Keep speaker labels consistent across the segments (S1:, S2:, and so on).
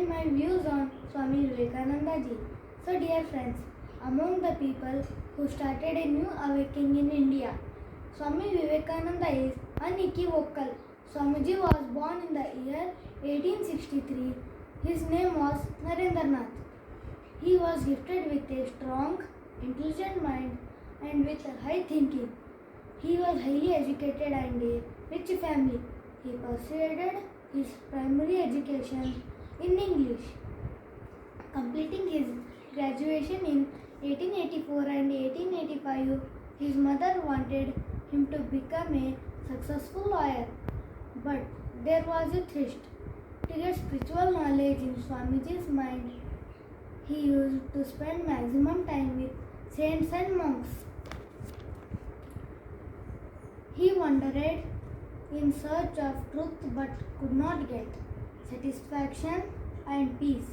S1: present my views on Swami Vivekananda ji. So dear friends, among the people who started a new awakening in India, Swami Vivekananda is unequivocal. Swamiji was born in the year 1863. His name was Narendranath. He was gifted with a strong, intelligent mind and with high thinking. He was highly educated and a rich family. He pursued his primary education in English, completing his graduation in 1884 and 1885. His mother wanted him to become a successful lawyer, but there was a thirst to get spiritual knowledge in Swamiji's mind. He used to spend maximum time with saints and monks. He wandered in search of truth but could not get satisfaction and peace.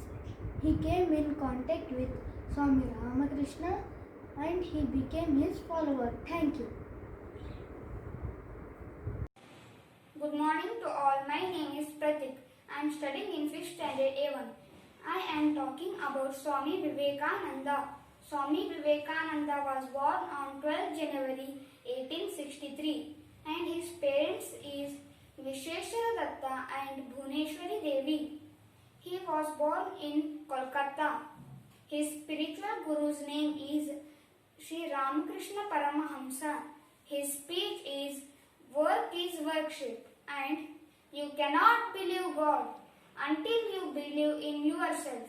S1: He came in contact with Swami Ramakrishna and he became his follower. Thank you.
S2: Good morning to all. My name is Pratik. I am studying in 5th standard A1. I am talking about Swami Vivekananda. Swami Vivekananda was born on 12 January 1863 and his parents is Visheshwara Datta and Bhuneshwari Devi. He was born in Kolkata. His spiritual guru's name is Sri Ramakrishna Paramahamsa. His speech is work is worship and you cannot believe God until you believe in yourself,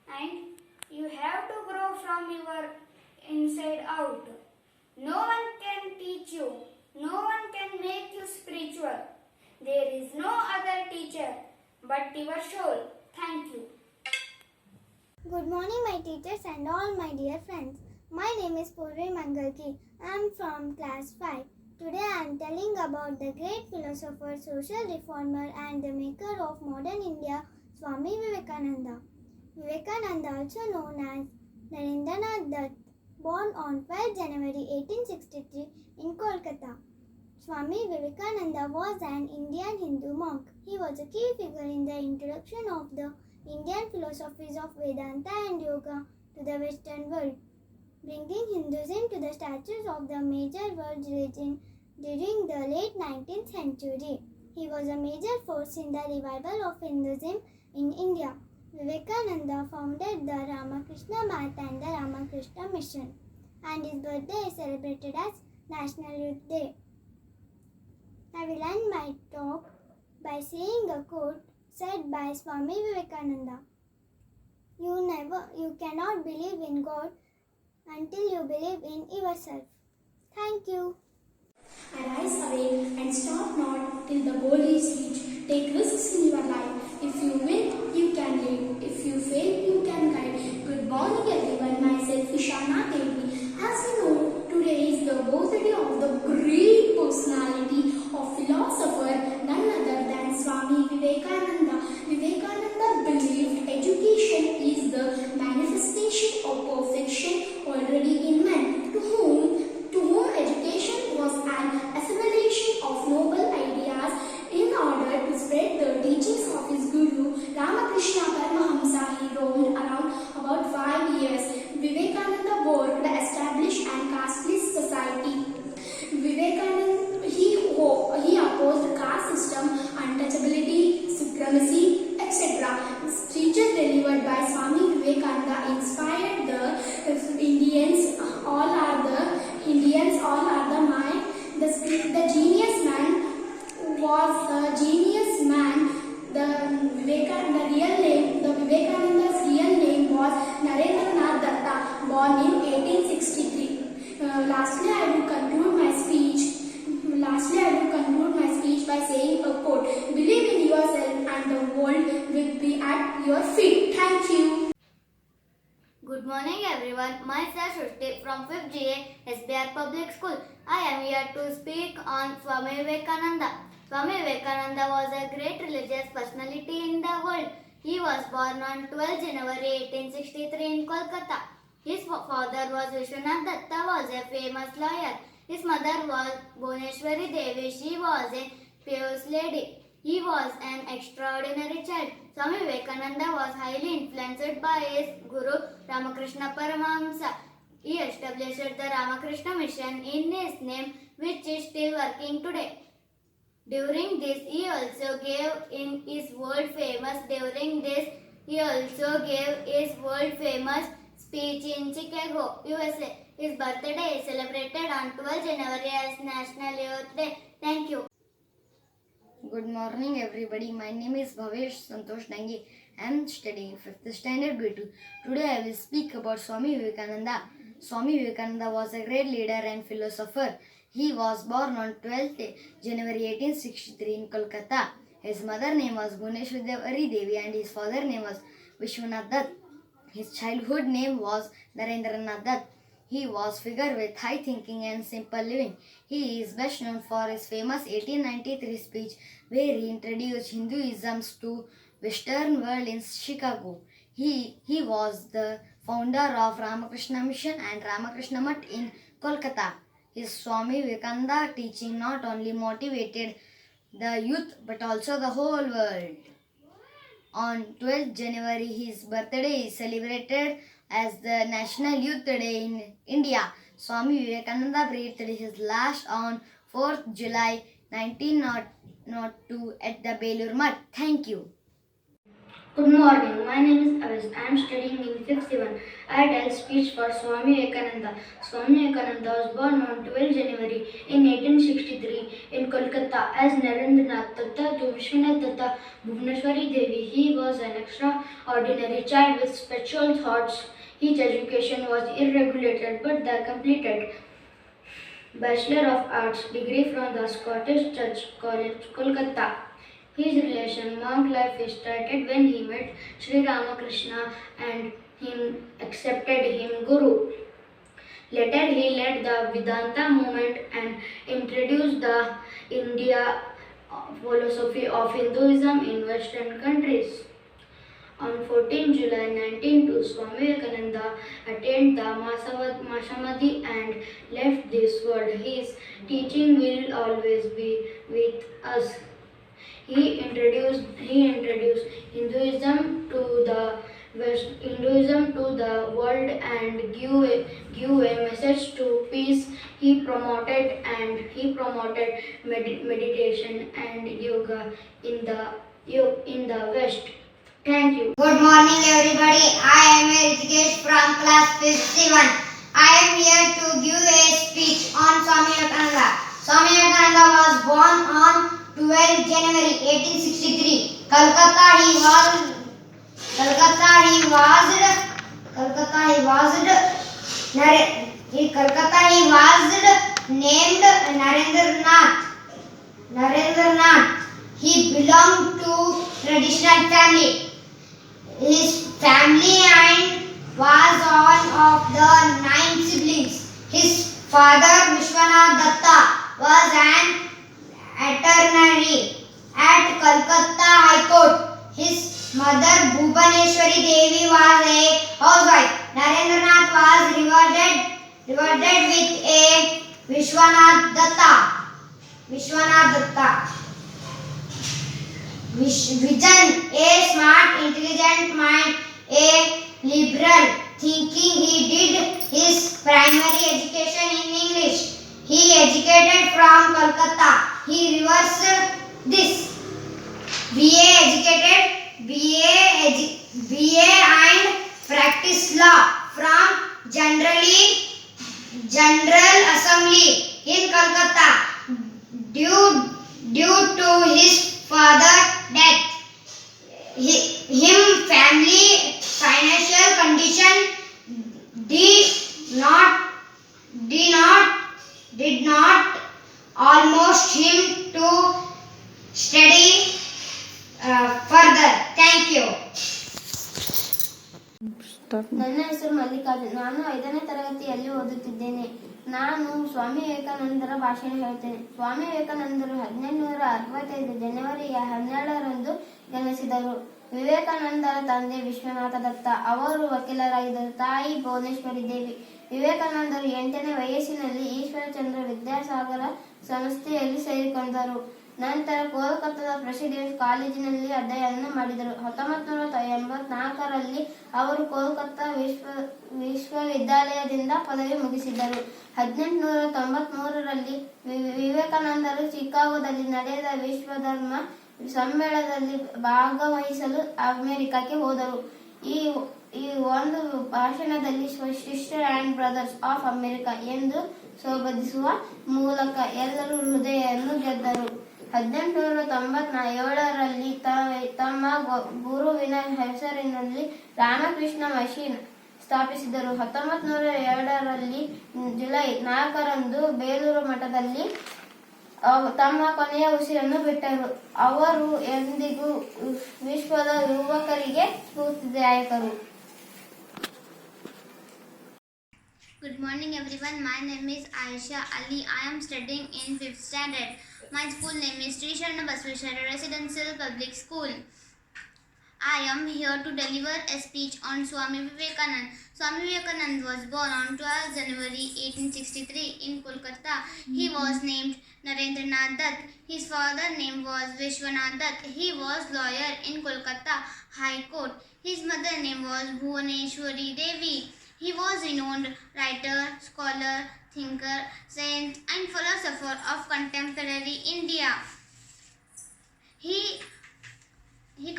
S2: and you have to grow from your inside out. No one can teach you, no one can make you spiritual. There is no other teacher but your soul. Thank you.
S3: Good morning, my teachers and all my dear friends. My name is Purvi Mangalki. I am from class 5. Today I am telling about the great philosopher, social reformer and the maker of modern India, Swami Vivekananda. Vivekananda, also known as Narendranath Dutt, born on 12 January 1863 in Kolkata. Swami Vivekananda was an Indian Hindu monk. He was a key figure in the introduction of the Indian philosophies of Vedanta and Yoga to the Western world, bringing Hinduism to the status of the major world religion during the late 19th century. He was a major force in the revival of Hinduism in India. Vivekananda founded the Ramakrishna Math and the Ramakrishna Mission, and his birthday is celebrated as National Youth Day. I will end my talk by saying a quote said by Swami Vivekananda. You cannot believe in God until you believe in yourself. Thank you.
S4: Arise, awake, and stop not till the goal is reached. Take risks in your life. If you win, you can lead. If you fail, you can guide. Good morning, everyone. Myself, Ishana Devi. As you know, today is the birthday of the great personality of philosopher, none other than Swami Vivekananda. Vivekananda believed education is the manifestation of perfection already in man, to whom education was an assimilation of noble ideas in order to spread the teachings of his guru Ramakrishna Paramahamsa. He roamed around about 5 years. Vivekananda worked to establish an casteless society. Vivekananda he opposed caste system, untouchability, supremacy, etc. Teachers delivered by Swami Vivekananda inspired the Indians. All are the mind. The genius man was the genius man. The Vivekananda's real name was Narendranath Datta, born in 1863. Lastly, I will conclude my speech by saying a quote: "Believe in yourself, and the world will be at your feet." Thank you.
S5: Good morning everyone, myself Shruti from 5th GA SBR Public School. I am here to speak on Swami Vivekananda. Swami Vivekananda was a great religious personality in the world. He was born on 12 January 1863 in Kolkata. His father was Vishwanath Datta, was a famous lawyer. His mother was Bhuneshwari Devi. She was a pious lady. He was an extraordinary child. Swami Vivekananda was highly influenced by his Guru Ramakrishna Paramahamsa. He established the Ramakrishna Mission in his name, which is still working today. During this, he also gave his world famous speech in Chicago, USA. His birthday is celebrated on 12 January as National Youth Day. Thank you.
S6: Good morning, everybody. My name is Bhavesh Santosh Dangi. I am studying 5th standard grade 2. Today I will speak about Swami Vivekananda. Swami Vivekananda was a great leader and philosopher. He was born on 12th January 1863 in Kolkata. His mother name was Guneshwari Devi and his father name was Vishwanath Dutt. His childhood name was Narendranath Dutt. He was a figure with high thinking and simple living. He is best known for his famous 1893 speech where he introduced Hinduism to Western world in Chicago. He was the founder of Ramakrishna Mission and Ramakrishna Mutt in Kolkata. His Swami Vivekananda teaching not only motivated the youth but also the whole world. On 12th January, his birthday is celebrated as the National Youth Day in India. Swami Vivekananda breathed his last on 4th July 1902 at the Belur Math. Thank you.
S7: Good morning, my name is Avis. I am studying in 5th 7. I tell speech for Swami Vivekananda. Swami Vivekananda was born on 12 January in 1863 in Kolkata as Narendranath Datta to Vishwanath Datta Bhuvaneshwari Devi. He was an extraordinary child with special thoughts. His education was irregulated but completed. Bachelor of Arts degree from the Scottish Church College, Kolkata. His relation monk life started when he met Sri Ramakrishna and him accepted him Guru. Later he led the Vedanta movement and introduced the India philosophy of Hinduism in Western countries. On 14 July 1902, Swami Vivekananda attained the Masamadhi and left this world. His teaching will always be with us. He introduced Hinduism to the world and give a message to peace. He promoted meditation and yoga in the West. Thank you.
S8: Good morning, everybody. I am Ritikesh from class 5th 7. I am here to give a speech on Swami Vivekananda. Swami Vivekananda was born on 12 January 1863. Kolkata he was named Narendranath. He belonged to traditional family. His family was one of the 9 siblings. His father Vishwanath Datta was an attorney at Kolkata High Court. His mother Bhuvaneshwari Devi was a housewife. Narendranath was rewarded with a Vishwanath Datta. Vision, a smart, intelligent mind, a liberal thinking. He did his primary education in English. He educated from Kolkata. He reversed this. BA and practiced law from General Assembly in Kolkata. Due to his father's death, his family financial condition did not almost him to study further. Thank you.
S9: ನನ್ನ ಹೆಸರು ಮಲ್ಲಿಕಾರ್ಜುನ್. ನಾನು 5ನೇ ತರಗತಿಯಲ್ಲಿ ಓದುತ್ತಿದ್ದೇನೆ. ನಾನು ಸ್ವಾಮಿ ವಿವೇಕಾನಂದರ ಭಾಷಣ ಹೇಳ್ತೇನೆ. ಸ್ವಾಮಿ ವಿವೇಕಾನಂದರು 1865 ಜನವರಿ 12ರಂದು ಜನಿಸಿದರು. ವಿವೇಕಾನಂದರ ತಂದೆ ವಿಶ್ವನಾಥ ದತ್ತ. ಅವರು ವಕೀಲರಾಗಿದ್ದರು. ತಾಯಿ ಭುವನೇಶ್ವರಿ ದೇವಿ. ವಿವೇಕಾನಂದರು 8ನೇ ವಯಸ್ಸಿನಲ್ಲಿ ಈಶ್ವರಚಂದ್ರ ವಿದ್ಯಾಸಾಗರ ಸಂಸ್ಥೆಯಲ್ಲಿ ಸೇರಿಕೊಂಡರು. ನಂತರ ಕೋಲ್ಕತ್ತಾದ ಪ್ರಸಿದ್ಧ ಕಾಲೇಜಿನಲ್ಲಿ ಅಧ್ಯಯನ ಮಾಡಿದರು. 1984ರಲ್ಲಿ ಅವರು ಕೋಲ್ಕತ್ತಾ ವಿಶ್ವವಿದ್ಯಾಲಯದಿಂದ ಪದವಿ ಮುಗಿಸಿದರು. 1893ರಲ್ಲಿ ವಿವೇಕಾನಂದರು ಚಿಕಾಗೋದಲ್ಲಿ ನಡೆದ ವಿಶ್ವ ಧರ್ಮ ಸಮ್ಮೇಳನದಲ್ಲಿ ಭಾಗವಹಿಸಲು ಅಮೆರಿಕಕ್ಕೆ ಹೋದರು. ಈ ಒಂದು ಭಾಷಣದಲ್ಲಿ sister and brothers of America ಎಂದು ಸಂಬೋಧಿಸುವ ಮೂಲಕ ಎಲ್ಲರೂ ಹೃದಯವನ್ನು ಗೆದ್ದರು. 1897ರಲ್ಲಿ ತಮ್ಮ ಗುರುವಿನ ಹೆಸರಿನಲ್ಲಿ ರಾಮಕೃಷ್ಣ ಮಿಷನ್ ಸ್ಥಾಪಿಸಿದರು. 1902ರಲ್ಲಿ ಜುಲೈ 4ರಂದು ಬೇಲೂರು ಮಠದಲ್ಲಿ ತಮ್ಮ ಕೊನೆಯ ಉಸಿರನ್ನು ಬಿಟ್ಟರು. ಅವರು ಎಂದಿಗೂ ವಿಶ್ವದ ಯುವಕರಿಗೆ ಸ್ಫೂರ್ತಿದಾಯಕರು.
S10: Good morning everyone. My name is Aisha Ali. I am studying in 5th standard. My school name is Sri Sharna Basveshwara Residential Public School. I am here to deliver a speech on Swami Vivekananda. Swami Vivekananda was born on 12 January 1863 in Kolkata. He was named Narendranath Dutt. His father's name was Vishwanath Dutt. He was lawyer in Kolkata High Court. His mother's name was Bhuvaneshwari Devi. He was renowned writer, scholar, thinker, saint and philosopher of contemporary India. He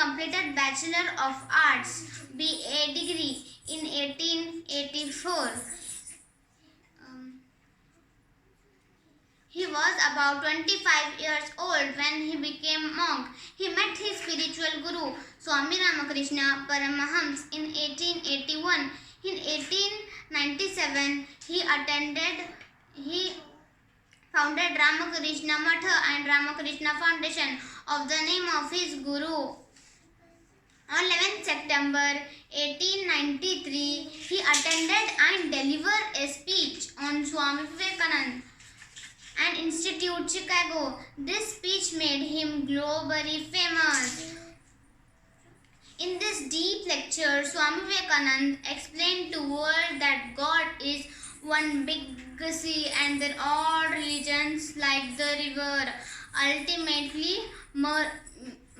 S10: completed Bachelor of Arts BA degree in 1884. He was about 25 years old when he became monk. He met his spiritual guru Swami Ramakrishna Paramahams in 1881. In 1897, he founded Ramakrishna Matha and Ramakrishna Foundation of the name of his guru. On 11th September 1893, he attended and delivered a speech on Swami Vivekananda and Institute Chicago. This speech made him globally famous. In this deep lecture, Swami Vivekananda explained to the world that God is one big sea and that all religions like the river ultimately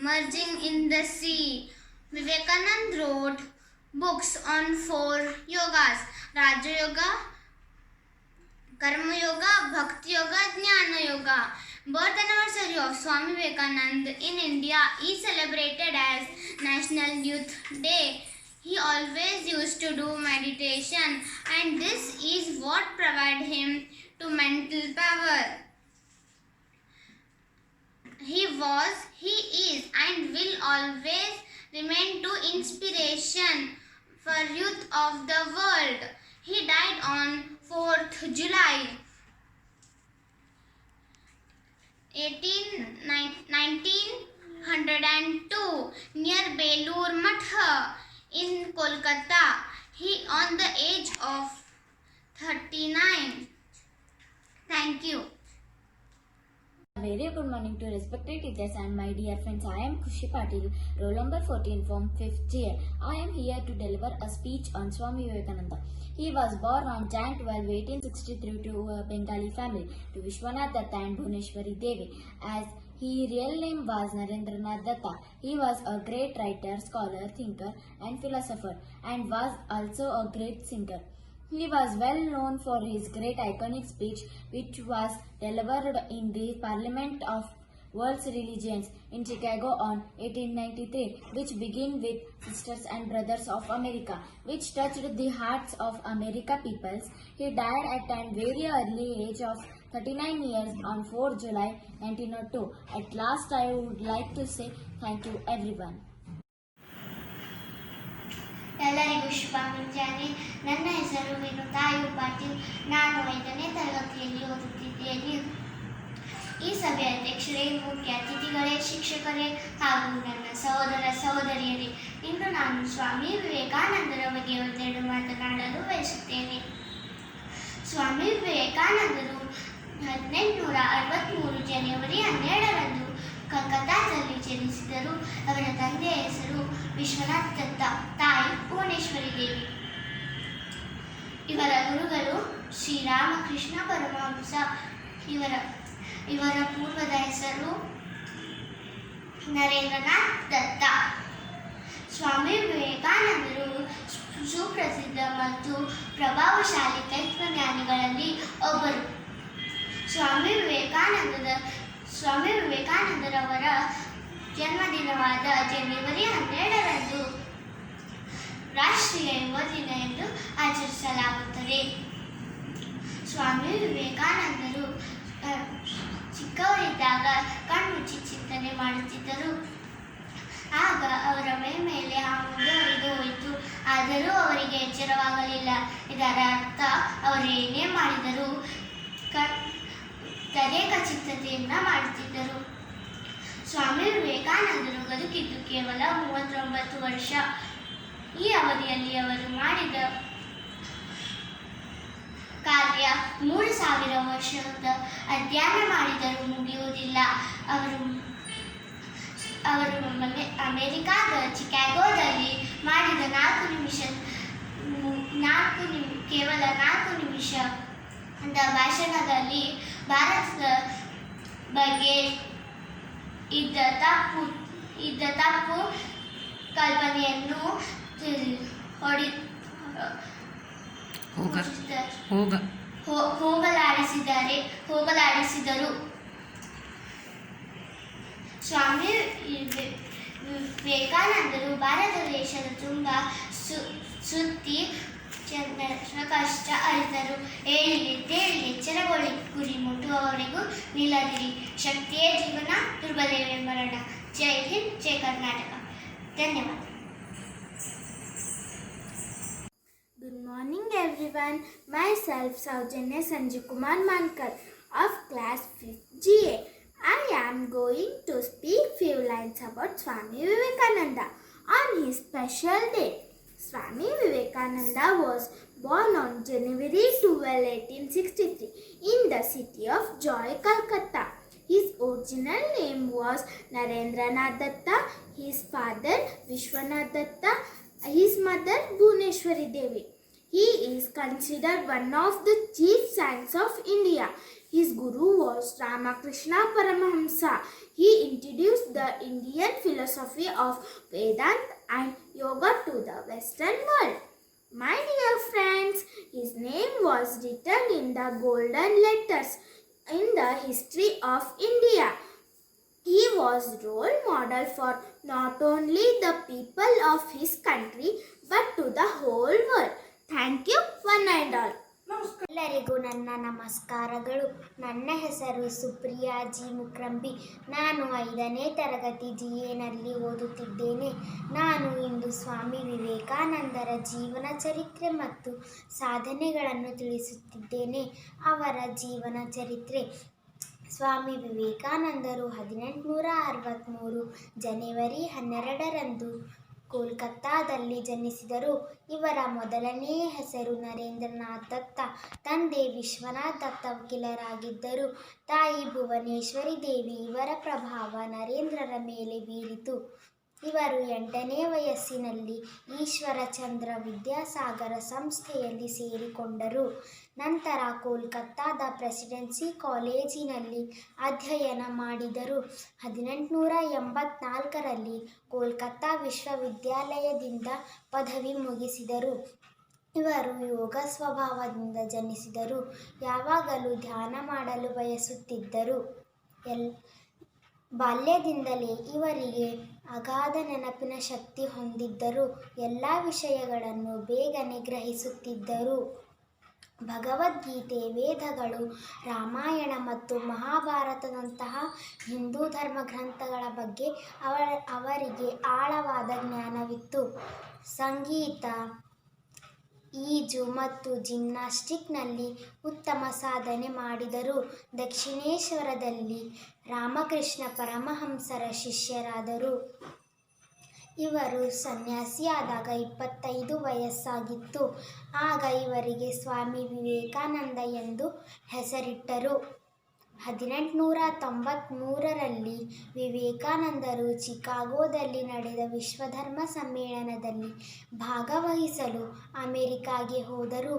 S10: merging in the sea. Vivekananda wrote books on 4 yogas: Raja Yoga, Karma Yoga, Bhakti Yoga, Jnana Yoga. Birth anniversary of Swami Vivekananda in India is celebrated as National Youth Day. He always used to do meditation, and this is what provided him to mental power. He was, he is, and will always remain to inspiration for youth of the world. He died on 4th July 1902 near Belur Matha in Kolkata. He on the age of 39. Thank you.
S11: Very good morning to respected teachers and my dear friends. I am Khushi Patil, roll number 14 from 5th J. I am here to deliver a speech on Swami Vivekananda. He was born on Jan 12, 1863 to a Bengali family to Vishwanath Datta and Bhuvaneshwari Devi. As his real name was Narendranath Datta. He was a great writer, scholar, thinker and philosopher and was also a great singer. He was well known for his great iconic speech which was delivered in the Parliament of World's Religions in Chicago on 1893, which began with Sisters and Brothers of America, which touched the hearts of America peoples. He died at a very early age of 39 years on 4 July 1902. At last, I would like to say thank you everyone.
S12: ಎಲ್ಲರಿಗೂ ಶುಭ ಮುಂಜಾನೆ. ನನ್ನ ಹೆಸರು ವಿನುತಾಯು ಪಾಟೀಲ್. ನಾನು 5ನೇ ತರಗತಿಯಲ್ಲಿ ಓದುತ್ತಿದ್ದೇನೆ. ಈ ಸಭೆಯ ಅಧ್ಯಕ್ಷರೇ, ಮುಖ್ಯ ಅತಿಥಿಗಳೇ, ಶಿಕ್ಷಕರೇ ಹಾಗೂ ನನ್ನ ಸಹೋದರ ಸಹೋದರಿಯರೇ, ಇಂದು ನಾನು ಸ್ವಾಮಿ ವಿವೇಕಾನಂದರ ಬಗ್ಗೆ ಒಂದೆರಡು ಮಾತನಾಡಲು ಬಯಸುತ್ತೇನೆ. ಸ್ವಾಮಿ ವಿವೇಕಾನಂದರು 1863 ಜನವರಿ 12ರಂದು ಕಲ್ಕತ್ತಾದಲ್ಲಿ ಜನಿಸಿದರು. ಅವರ ತಂದೆಯ ಹೆಸರು ವಿಶ್ವನಾಥ್ ದತ್ತ, ತಾಯಿ ಭುವನೇಶ್ವರಿ ದೇವಿ. ಇವರ ಗುರುಗಳು ಶ್ರೀರಾಮಕೃಷ್ಣ ಪರಮಹಂಸ. ಇವರ ಪೂರ್ವದ ಹೆಸರು ನರೇಂದ್ರನಾಥ್ ದತ್ತ. ಸ್ವಾಮಿ ವಿವೇಕಾನಂದರು ಸುಪ್ರಸಿದ್ಧ ಮತ್ತು ಪ್ರಭಾವಶಾಲಿ ತತ್ವಜ್ಞಾನಿಗಳಲ್ಲಿ ಒಬ್ಬರು. ಸ್ವಾಮಿ ವಿವೇಕಾನಂದರವರ ಜನ್ಮದಿನವಾದ ಜನವರಿ 12ರಂದು ರಾಷ್ಟ್ರೀಯ ಯುವ ದಿನ ಎಂದು ಆಚರಿಸಲಾಗುತ್ತದೆ. ಸ್ವಾಮಿ ವಿವೇಕಾನಂದರು ಚಿಕ್ಕವರಿದ್ದಾಗ ಕಣ್ಮುಚ್ಚಿ ಚಿಂತನೆ ಮಾಡುತ್ತಿದ್ದರು. ಆಗ ಅವರ ಮೇಲೆ ಹಾವು ಹರಿದು ಹೋಯಿತು. ಆದರೂ ಅವರಿಗೆ ಎಚ್ಚರವಾಗಲಿಲ್ಲ. ಇದರ ಅರ್ಥ ಅವರು ಏನೇ ಮಾಡಿದರೂ ತದೇಕ ಚಿಂತನೆಯನ್ನ ಮಾಡುತ್ತಿದ್ದರು. ಸ್ವಾಮಿ ವಿವೇಕಾನಂದರು ಬದುಕಿದ್ದು ಕೇವಲ 39 ವರ್ಷ. ಈ ಅವಧಿಯಲ್ಲಿ ಅವರು ಮಾಡಿದ ಕಾರ್ಯ 3000 ವರ್ಷದ ಅಧ್ಯಯನ ಮಾಡಿದರೂ ಮುಗಿಯುವುದಿಲ್ಲ. ಅವರು ಅಮೆರಿಕಾದ ಚಿಕಾಗೋದಲ್ಲಿ ಮಾಡಿದ ಕೇವಲ 4 ನಿಮಿಷದ ಭಾಷಣದಲ್ಲಿ ಭಾರತದ ಬಗ್ಗೆ ಇದ್ದ ತಪ್ಪು ಕಲ್ಪನೆಯನ್ನು ಹೋಗಲಾಡಿಸಿದರು. ಸ್ವಾಮಿ ವಿವೇಕಾನಂದರು ಭಾರತ ದೇಶದ ತುಂಬ ಸುತ್ತಿ ಕಷ್ಟ ಅರಿತರು. ಏಳಿಗೆದ್ದೇಳಿ ಎಚ್ಚರಗೊಳ್ಳಿ, ಗುರಿ ಮುಟ್ಟುವವರೆಗೂ ನಿಲ್ಲದಿರಿ. ಶಕ್ತಿಯೇ ಜೀವನ, ದುರ್ಬಲವೇ ಮರಣ. ಜೈ ಹಿಂದ್, ಜೈ ಕರ್ನಾಟಕ. ಧನ್ಯವಾದ.
S1: Good morning everyone. Myself Saujanya Sanjeev Kumar Mankar of class 5th GA. I am going to speak few lines about Swami Vivekananda on his special day. Swami Vivekananda was born on January 12, 1863 in the city of Joy, Calcutta. His original name was Narendranath Datta. His father Vishwanath Datta, his mother Bhuneshwari Devi. He is considered one of the chief saints of India. His guru was Ramakrishna Paramahamsa. He introduced the Indian philosophy of Vedanta and Yoga to the Western world. My dear friends, his name was written in the golden letters in the history of India. He was role model for not only the people of his country but to the whole world. Thank you, one and all.
S3: ಎಲ್ಲರಿಗೂ ನನ್ನ ನಮಸ್ಕಾರಗಳು. ನನ್ನ ಹೆಸರು Supriya G ಮುಕ್ರಂಬಿ. ನಾನು 5ನೇ ತರಗತಿ GAನಲ್ಲಿ ಓದುತ್ತಿದ್ದೇನೆ. ನಾನು ಇಂದು ಸ್ವಾಮಿ ವಿವೇಕಾನಂದರ ಜೀವನ ಚರಿತ್ರೆ ಮತ್ತು ಸಾಧನೆಗಳನ್ನು ತಿಳಿಸುತ್ತಿದ್ದೇನೆ. ಅವರ ಜೀವನ ಚರಿತ್ರೆ. ಸ್ವಾಮಿ ವಿವೇಕಾನಂದರು 1863 ಜನವರಿ 12ರಂದು ಕೋಲ್ಕತ್ತಾದಲ್ಲಿ ಜನಿಸಿದರು. ಇವರ ಮೊದಲನೆಯ ಹೆಸರು ನರೇಂದ್ರನಾಥ್ ದತ್ತ. ತಂದೆ ವಿಶ್ವನಾಥ್ ದತ್ತ ವಕೀಲರಾಗಿದ್ದರು. ತಾಯಿ ಭುವನೇಶ್ವರಿ ದೇವಿ. ಇವರ ಪ್ರಭಾವ ನರೇಂದ್ರರ ಮೇಲೆ ಬೀರಿತು. ಇವರು 8ನೇ ವಯಸ್ಸಿನಲ್ಲಿ ಈಶ್ವರಚಂದ್ರ ವಿದ್ಯಾಸಾಗರ ಸಂಸ್ಥೆಯಲ್ಲಿ ಸೇರಿಕೊಂಡರು. ನಂತರ ಕೋಲ್ಕತ್ತಾದ ಪ್ರೆಸಿಡೆನ್ಸಿ ಕಾಲೇಜಿನಲ್ಲಿ ಅಧ್ಯಯನ ಮಾಡಿದರು. 1884ರಲ್ಲಿ ಕೋಲ್ಕತ್ತಾ ವಿಶ್ವವಿದ್ಯಾಲಯದಿಂದ ಪದವಿ ಮುಗಿಸಿದರು. ಇವರು ಯೋಗ ಸ್ವಭಾವದಿಂದ ಜನಿಸಿದರು. ಯಾವಾಗಲೂ ಧ್ಯಾನ ಮಾಡಲು ಬಯಸುತ್ತಿದ್ದರು. ಬಾಲ್ಯದಿಂದಲೇ ಇವರಿಗೆ ಅಗಾಧ ನೆನಪಿನ ಶಕ್ತಿ ಹೊಂದಿದ್ದರು. ಎಲ್ಲ ವಿಷಯಗಳನ್ನು ಬೇಗನೆ ಗ್ರಹಿಸುತ್ತಿದ್ದರು. ಭಗವದ್ಗೀತೆ, ವೇದಗಳು, ರಾಮಾಯಣ ಮತ್ತು ಮಹಾಭಾರತದಂತಹ ಹಿಂದೂ ಧರ್ಮ ಗ್ರಂಥಗಳ ಬಗ್ಗೆ ಅವರಿಗೆ ಆಳವಾದ ಜ್ಞಾನವಿತ್ತು. ಸಂಗೀತ, ಈಜು ಮತ್ತು ಜಿಮ್ನಾಸ್ಟಿಕ್ನಲ್ಲಿ ಉತ್ತಮ ಸಾಧನೆ ಮಾಡಿದರು. ದಕ್ಷಿಣೇಶ್ವರದಲ್ಲಿ ರಾಮಕೃಷ್ಣ ಪರಮಹಂಸರ ಶಿಷ್ಯರಾದರು. ಇವರು ಸನ್ಯಾಸಿಯಾದಾಗ 25 ವಯಸ್ಸಾಗಿತ್ತು. ಆಗ ಇವರಿಗೆ ಸ್ವಾಮಿ ವಿವೇಕಾನಂದ ಎಂದು ಹೆಸರಿಟ್ಟರು. 1893ರಲ್ಲಿ ವಿವೇಕಾನಂದರು ಚಿಕಾಗೋದಲ್ಲಿ ನಡೆದ ವಿಶ್ವಧರ್ಮ ಸಮ್ಮೇಳನದಲ್ಲಿ ಭಾಗವಹಿಸಲು ಅಮೆರಿಕಾಗೆ ಹೋದರು.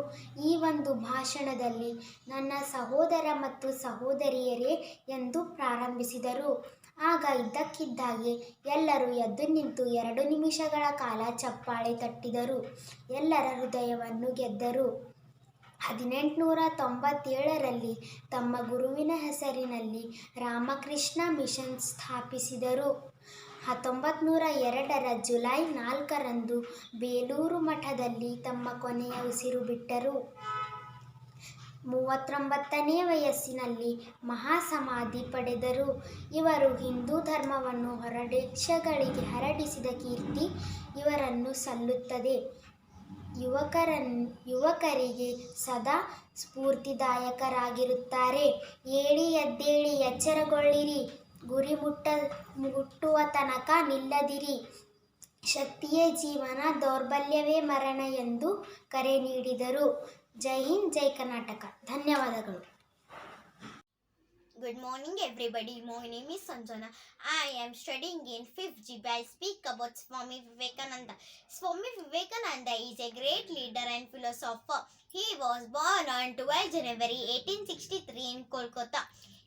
S3: ಈ ಒಂದು ಭಾಷಣದಲ್ಲಿ ನನ್ನ ಸಹೋದರ ಮತ್ತು ಸಹೋದರಿಯರೇ ಎಂದು ಪ್ರಾರಂಭಿಸಿದರು. ಆಗ ಇದ್ದಕ್ಕಿದ್ದಾಗೆ ಎಲ್ಲರೂ ಎದ್ದು ನಿಂತು 2 ನಿಮಿಷಗಳ ಕಾಲ ಚಪ್ಪಾಳೆ ತಟ್ಟಿದರು. ಎಲ್ಲರ ಹೃದಯವನ್ನು ಗೆದ್ದರು. 1897ರಲ್ಲಿ ತಮ್ಮ ಗುರುವಿನ ಹೆಸರಿನಲ್ಲಿ ರಾಮಕೃಷ್ಣ ಮಿಷನ್ ಸ್ಥಾಪಿಸಿದರು. 1902ರ ಜುಲೈ 4ರಂದು ಬೇಲೂರು ಮಠದಲ್ಲಿ ತಮ್ಮ ಕೊನೆಯ ಉಸಿರು ಬಿಟ್ಟರು. 39ನೇ ವಯಸ್ಸಿನಲ್ಲಿ ಮಹಾಸಮಾಧಿ ಪಡೆದರು. ಇವರು ಹಿಂದೂ ಧರ್ಮವನ್ನು ಹೊರದೇಶಗಳಿಗೆ ಹರಡಿಸಿದ ಕೀರ್ತಿ ಇವರನ್ನು ಸಲ್ಲುತ್ತದೆ. ಯುವಕರಿಗೆ ಸದಾ ಸ್ಫೂರ್ತಿದಾಯಕರಾಗಿರುತ್ತಾರೆ. ಏಳಿ ಎದ್ದೇಳಿ ಎಚ್ಚರಗೊಳ್ಳಿರಿ, ಗುರಿ ಮುಟ್ಟುವ ತನಕ ನಿಲ್ಲದಿರಿ, ಶಕ್ತಿಯೇ ಜೀವನ, ದೌರ್ಬಲ್ಯವೇ ಮರಣ ಎಂದು ಕರೆ ನೀಡಿದರು. ಜೈ ಹಿಂದ್, ಜೈ ಕರ್ನಾಟಕ. ಧನ್ಯವಾದಗಳು.
S13: Good morning everybody. My name is Sanjana. I am studying in 5th G. I speak about Swami Vivekananda. Swami Vivekananda is a great leader and philosopher. He was born on 12 January 1863 in Kolkata.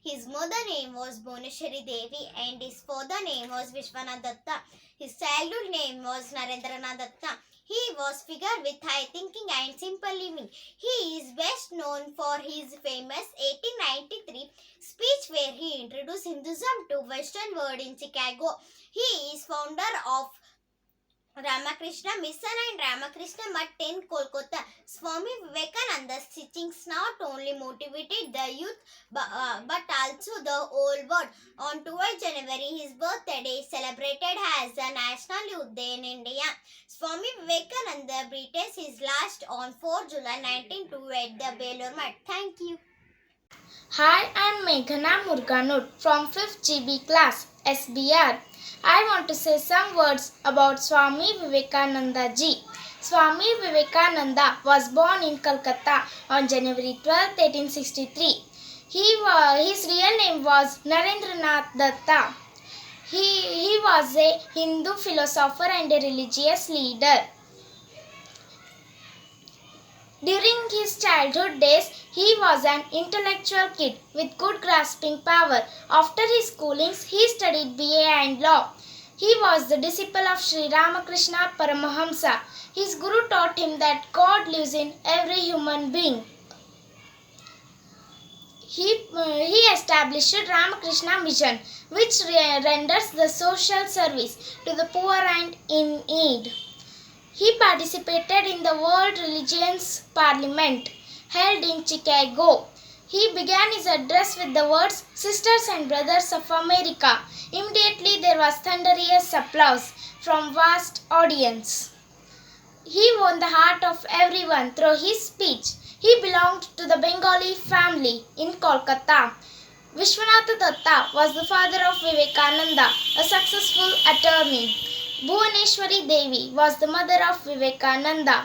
S13: His mother name was Bhuneshwari Devi and his father name was Vishwanath Datta. His childhood name was Narendranath Datta. He was figure with high thinking and simple living. He is best known for his famous 1893 speech where he introduced Hinduism to Western world in Chicago. He is founder of Ramakrishna Mission and Ramakrishna Mutt in Kolkata. Swami Vivekananda's teachings not only motivated the youth but also the whole world. On 12 January, his birthday is celebrated as the National Youth Day in India. Swami Vivekananda breathed his last on 4 July 1902 at the Belur Math. Thank you.
S14: Hi, I am Meghana Murganut from 5th GB class SBR. I want to say some words about Swami Vivekananda ji. Swami Vivekananda was born in Calcutta on January 12, 1863. His real name was Narendranath Datta. He was a Hindu philosopher and a religious leader. During his childhood days, he was an intellectual kid with good grasping power. After his schoolings, he studied BA and law. He was the disciple of Sri Ramakrishna Paramahamsa. His guru taught him that God lives in every human being. He established Ramakrishna Mission, which renders the social service to the poor and in need. He participated in the World Religions Parliament held in Chicago. He began his address with the words, "Sisters and brothers of America." Immediately there was thunderous applause from vast audience. He won the heart of everyone through his speech. He belonged to the Bengali family in Kolkata. Vishwanath Datta was the father of Vivekananda, a successful attorney. Bhuneshwari Devi was the mother of Vivekananda.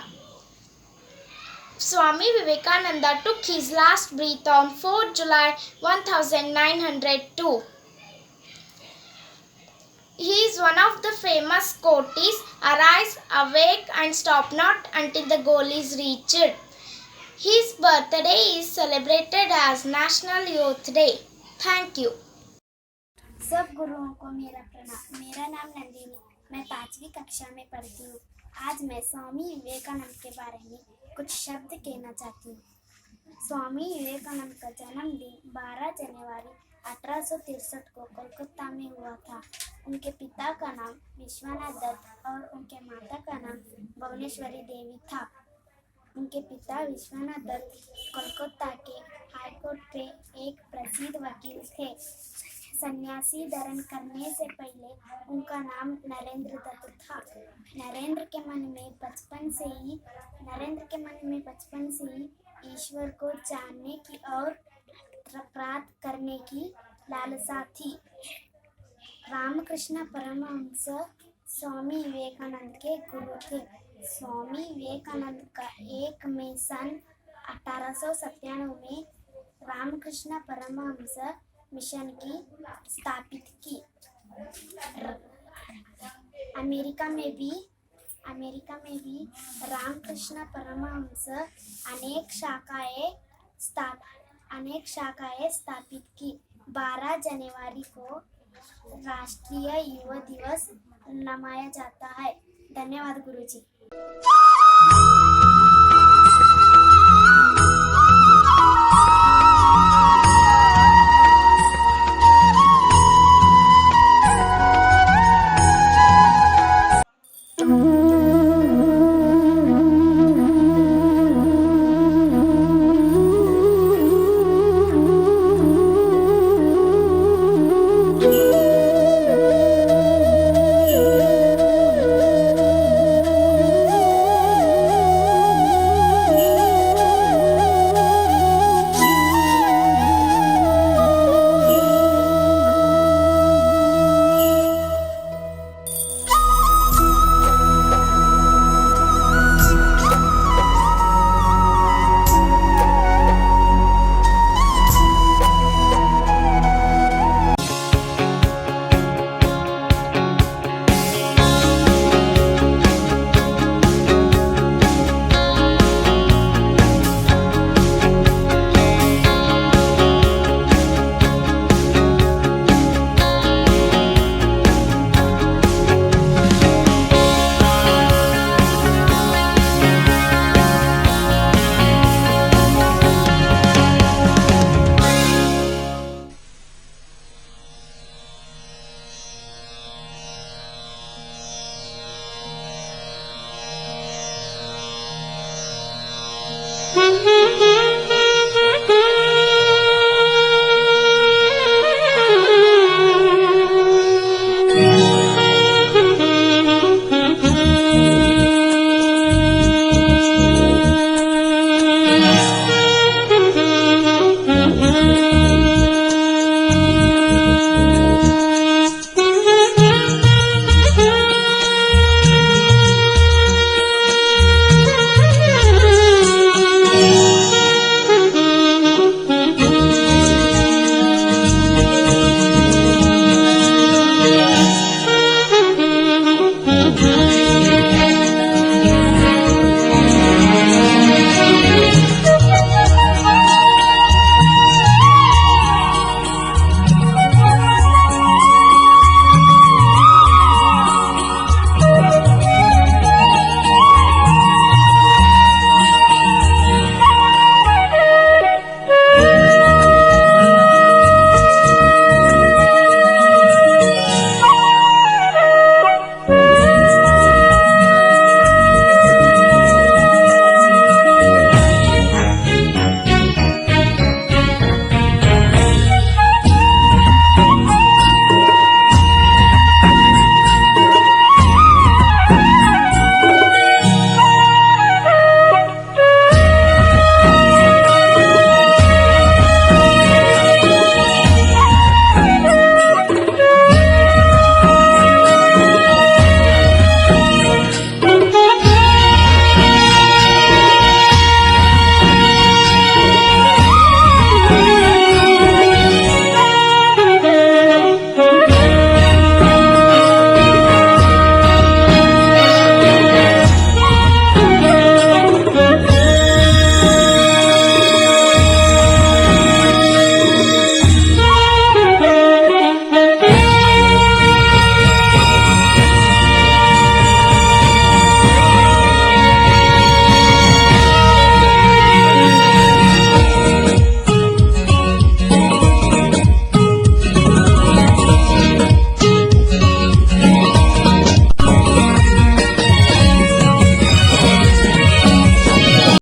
S14: Swami Vivekananda took his last breath on 4 July 1902. He is one of the famous quotes, "Arise, awake and stop not until the goal is reached." His birthday is celebrated as National Youth Day. Thank you.
S15: सब गुरुओं को मेरा प्रणाम। मेरा नाम नंदिनी, मैं 5वीं कक्षा में पढ़ती हूँ। आज मैं स्वामी विवेकानंद के बारे में कुछ शब्द कहना चाहती हूँ। स्वामी विवेकानंद का जन्मदिन 12 जनवरी 1863 को कोलकाता में हुआ था। उनके पिता का नाम विश्वनाथ दत्त और उनके माता का नाम भुवनेश्वरी देवी था। उनके पिता विश्वनाथ दत्त कोलकाता के हाईकोर्ट के एक प्रसिद्ध वकील थे। सन्यासी धारण करने से पहले उनका नाम नरेंद्र दत्त था। नरेंद्र के मन में बचपन से ही ईश्वर को जानने की और प्राप्त करने की लालसा थी। रामकृष्ण परमहंस स्वामी विवेकानंद के गुरु थे। स्वामी विवेकानंद का 1 मई सन 1897 में रामकृष्ण परमहंस मिशन की स्थापित की। अमेरिका में भी रामकृष्ण परमहंस अनेक शाखाएं स्थापित की। 12 जनवरी को राष्ट्रीय युवा दिवस मनाया जाता है। धन्यवाद गुरुजी।